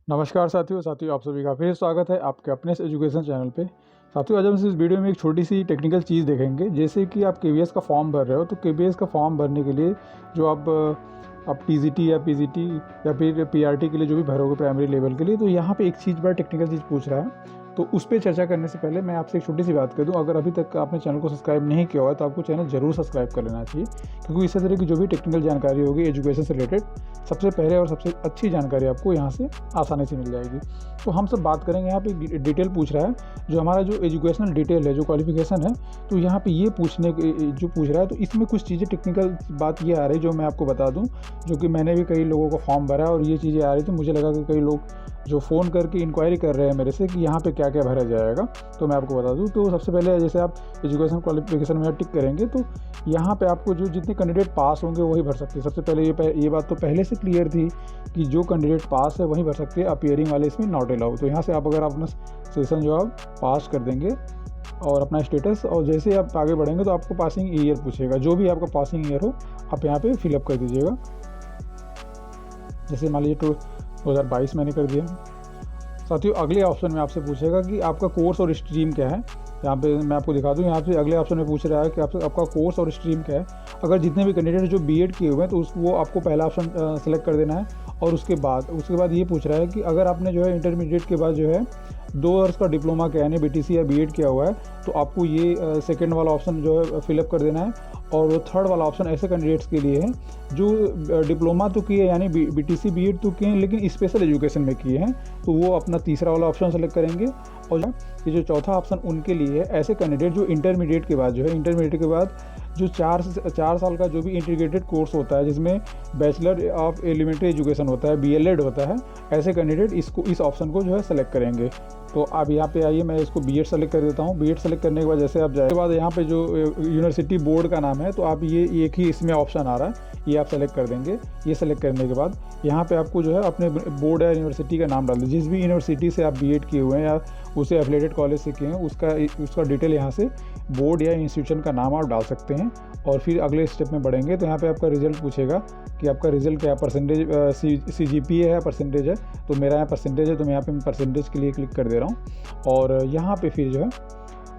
नमस्कार साथियों आप सभी का फिर स्वागत है आपके अपने एजुकेशन चैनल पे। साथियों, आज हम इस वीडियो में एक छोटी सी टेक्निकल चीज़ देखेंगे। जैसे कि आप केवीएस का फॉर्म भर रहे हो, तो केवीएस का फॉर्म भरने के लिए जो आप टीजीटी या पीजीटी या फिर पीआरटी के लिए जो भी भरोगे प्राइमरी लेवल के लिए, तो यहाँ पे एक चीज़ बड़ा टेक्निकल चीज़ पूछ रहा है। तो उस पर चर्चा करने से पहले मैं आपसे एक छोटी सी बात कर दूं, अगर अभी तक आपने चैनल को सब्सक्राइब नहीं किया हुआ है तो आपको चैनल जरूर सब्सक्राइब कर लेना चाहिए, क्योंकि इस तरह की जो भी टेक्निकल जानकारी होगी एजुकेशन से रिलेटेड, सबसे पहले और सबसे अच्छी जानकारी आपको यहाँ से आसानी से मिल जाएगी। तो हम सब बात करेंगे, यहाँ पे डिटेल पूछ रहा है, जो हमारा जो एजुकेशनल डिटेल है, जो क्वालिफिकेशन है, तो यहाँ पे ये जो पूछ रहा है, तो इसमें कुछ चीज़ें टेक्निकल बात ये आ रही है जो मैं आपको बता दूँ, जो कि मैंने भी कई लोगों को फॉर्म भरा और ये चीज़ें आ रही थी। मुझे लगा कि कई लोग जो फ़ोन करके इंक्वायरी कर रहे हैं मेरे से कि यहाँ पे क्या क्या भरा जाएगा, तो मैं आपको बता दूँ। तो सबसे पहले जैसे आप एजुकेशन क्वालिफिकेशन में टिक करेंगे, तो यहाँ पे आपको जो जितने कैंडिडेट पास होंगे वही भर सकते हैं। सबसे पहले ये बात तो पहले से क्लियर थी कि जो कैंडिडेट पास है वही भर सकते हैं, अपीयरिंग वाले इसमें नॉट अलाउ। तो यहाँ से आप अगर अपना सेशन जो आप पास कर देंगे और अपना स्टेटस, और जैसे आप आगे बढ़ेंगे तो आपको पासिंग ईयर पूछेगा, जो भी आपका पासिंग ईयर हो आप यहाँ पे फिलअप कर दीजिएगा। जैसे मान लीजिए 2022 मैंने कर दिया। साथियों, अगले ऑप्शन में आपसे पूछेगा कि आपका कोर्स और स्ट्रीम क्या है। यहाँ पे मैं आपको दिखा दूँ, यहाँ पे अगले ऑप्शन में पूछ रहा है कि आपका कोर्स और स्ट्रीम क्या है। अगर जितने भी कैंडिडेट जो बीएड किए हुए हैं तो वो आपको पहला ऑप्शन सेलेक्ट कर देना है। और उसके बाद ये पूछ रहा है कि अगर आपने जो है इंटरमीडिएट के बाद जो है 2 वर्ष का डिप्लोमा किया यानी बीटीसी या बीएड किया हुआ है, तो आपको ये सेकंड वाला ऑप्शन जो है फिलअप कर देना है। और थर्ड वाला ऑप्शन ऐसे कैंडिडेट्स के लिए है जो डिप्लोमा तो किए यानी बीटीसी बीएड तो किए हैं लेकिन स्पेशल एजुकेशन में किए हैं, तो वो अपना तीसरा वाला ऑप्शन सेलेक्ट करेंगे। और ये जो चौथा ऑप्शन उनके लिए है ऐसे कैंडिडेट जो इंटरमीडिएट के बाद जो 4 साल का जो भी इंटीग्रेटेड कोर्स होता है, जिसमें बैचलर ऑफ एलिमेंट्री एजुकेशन होता है, बीएलएड होता है, ऐसे कैंडिडेट इस ऑप्शन को जो है सेलेक्ट करेंगे। तो आप यहाँ पे आइए, मैं इसको बीएड सेलेक्ट कर देता हूँ। बीएड सेलेक्ट करने के बाद जैसे आप जाए के बाद यहाँ पे जो यूनिवर्सिटी बोर्ड का नाम है, तो आप ये एक ही इसमें ऑप्शन आ रहा है, ये आप सेलेक्ट कर देंगे। ये सेलेक्ट करने के बाद यहाँ पे आपको जो है अपने बोर्ड या यूनिवर्सिटी का नाम डाल दीजिए। जिस भी यूनिवर्सिटी से आप बीएड किए हुए हैं या उसे एफिलिएटेड कॉलेज से किए हैं, उसका डिटेल यहाँ से बोर्ड या इंस्टीट्यूशन का नाम आप डाल सकते हैं। और फिर अगले स्टेप में बढ़ेंगे तो यहाँ पे आपका रिजल्ट पूछेगा कि आपका रिजल्ट क्या परसेंटेज, CGPA है, परसेंटेज है। तो मेरा यहाँ परसेंटेज है, तो मैं यहाँ पे परसेंटेज के लिए क्लिक कर दे रहा हूँ। और यहाँ पे फिर जो है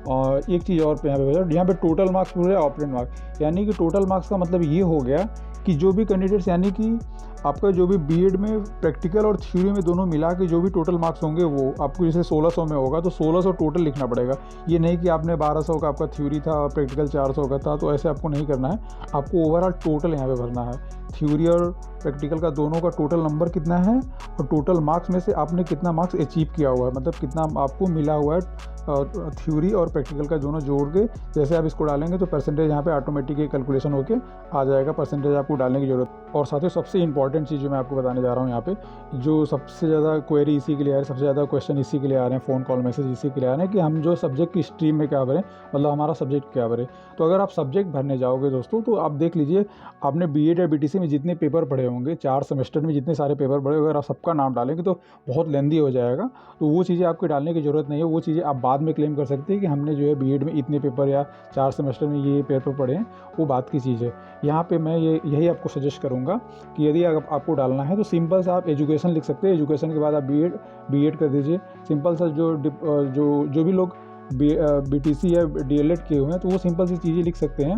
और एक चीज़ और पे यहाँ पे टोटल मार्क्स पूरे ऑपरेंट मार्क्स, यानी कि टोटल मार्क्स का मतलब ये हो गया कि जो भी कैंडिडेट्स, यानी कि आपका जो भी बीएड में प्रैक्टिकल और थ्योरी में दोनों मिला के जो भी टोटल मार्क्स होंगे वो आपको, जैसे 1600 में होगा तो 1600 टोटल लिखना पड़ेगा। ये नहीं कि आपने 1200 का आपका थ्योरी था और प्रैक्टिकल 400 का था, तो ऐसे आपको नहीं करना है। आपको ओवरऑल टोटल यहाँ पे भरना है। थ्योरी और प्रैक्टिकल का दोनों का टोटल नंबर कितना है और टोटल मार्क्स में से आपने कितना मार्क्स अचीव किया हुआ है, मतलब कितना आपको मिला हुआ है थ्योरी और प्रैक्टिकल का दोनों जोड़ के। जैसे आप इसको डालेंगे तो परसेंटेज यहाँ पे ऑटोमेटिक कैलकुलेशन होके आ जाएगा, परसेंटेज आपको डालने की जरूरत। और साथ ही सबसे इंपॉर्टेंट चीज़ जो मैं आपको बताने जा रहा हूँ यहाँ पे, जो सबसे ज़्यादा क्वेरी इसी के लिए आ रही है, सबसे ज़्यादा क्वेश्चन इसी के लिए आ रहे हैं, फ़ोन कॉल मैसेज इसी के लिए आ रहे हैं कि हम जो सब्जेक्ट की स्ट्रीम में क्या भरें, मतलब हमारा सब्जेक्ट क्या भरें। तो अगर आप सब्जेक्ट भरने जाओगे दोस्तों, तो आप देख लीजिए, आपने बीएड या बीटीसी में जितने पेपर पढ़े होंगे, 4 सेमेस्टर में जितने सारे पेपर पढ़े, अगर आप सबका नाम डालेंगे तो बहुत लेंदी हो जाएगा। तो वो चीज़ें आपकी डालने की ज़रूरत नहीं है। वो चीज़ें आप बाद में क्लेम कर सकते हैं कि हमने जो है बीएड में इतने पेपर या 4 सेमेस्टर में ये पेपर पढ़े हैं, वो बात की चीज़ है। यहाँ पे मैं यही आपको सजेस्ट करूँगा कि यदि आपको डालना है तो सिंपल सा आप एजुकेशन लिख सकते हैं। एजुकेशन के बाद आप बीएड कर दीजिए। सिंपल सा जो भी लोग बीटीसी या डीएलएड किए हुए हैं तो वो सिंपल सी चीज़ें लिख सकते हैं।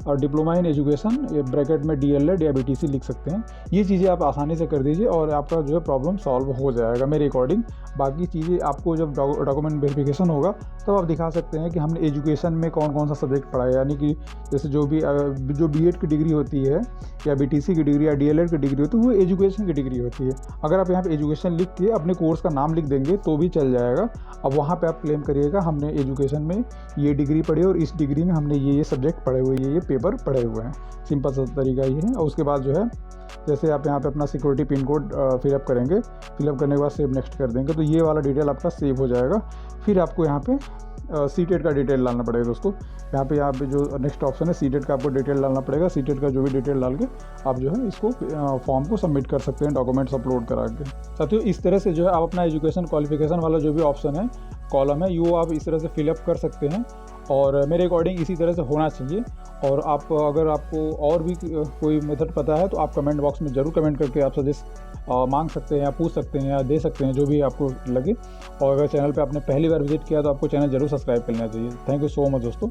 और डिप्लोमा इन एजुकेशन ब्रैकेट में डीएलएड या बीटीसी लिख सकते हैं। ये चीज़ें आप आसानी से कर दीजिए और आपका जो है प्रॉब्लम सॉल्व हो जाएगा मेरे अकॉर्डिंग। बाकी चीज़ें आपको जब डॉक्यूमेंट वेरिफिकेशन होगा तब आप दिखा सकते हैं कि हमने एजुकेशन में कौन कौन सा सब्जेक्ट पढ़ा है, यानी कि जैसे जो बीएड की डिग्री होती है या बीटीसी की डिग्री या डीएलएड की डिग्री होती है वो एजुकेशन की डिग्री होती है। अगर आप यहाँ पे एजुकेशन लिख के अपने कोर्स का नाम लिख देंगे तो भी चल जाएगा। अब वहाँ पे आप क्लेम करिएगा हमने एजुकेशन में ये डिग्री पढ़ी और इस डिग्री में हमने ये सब्जेक्ट पढ़े हुए, ये पेपर पढ़े हुए हैं। सिंपल सा तरीका ये है। और उसके बाद जो है जैसे आप यहाँ पे अपना सिक्योरिटी पिन कोड फिलअप करेंगे, फिलअप करने के बाद सेव नेक्स्ट कर देंगे तो ये वाला डिटेल आपका सेव हो जाएगा। फिर आपको यहाँ पे सीटेट का डिटेल डालना पड़ेगा दोस्तों। यहाँ पे जो नेक्स्ट ऑप्शन है सीटेट का, आपको डिटेल डालना पड़ेगा। सीटेट का जो भी डिटेल डाल के आप जो है इसको फॉर्म को सबमिट कर सकते हैं, डॉक्यूमेंट्स अपलोड करा के। साथियों, इस तरह से जो है आप अपना एजुकेशन क्वालिफिकेशन वाला जो भी ऑप्शन है कॉलम है वो आप इस तरह से फिलअप कर सकते हैं, और मेरे अकॉर्डिंग इसी तरह से होना चाहिए। और आप अगर आपको और भी कोई मेथड पता है तो आप कमेंट बॉक्स में ज़रूर कमेंट करके आप सजेस्ट मांग सकते हैं या पूछ सकते हैं या दे सकते हैं, जो भी आपको लगे। और अगर चैनल पे आपने पहली बार विजिट किया तो आपको चैनल ज़रूर सब्सक्राइब करना चाहिए। थैंक यू सो मच दोस्तों।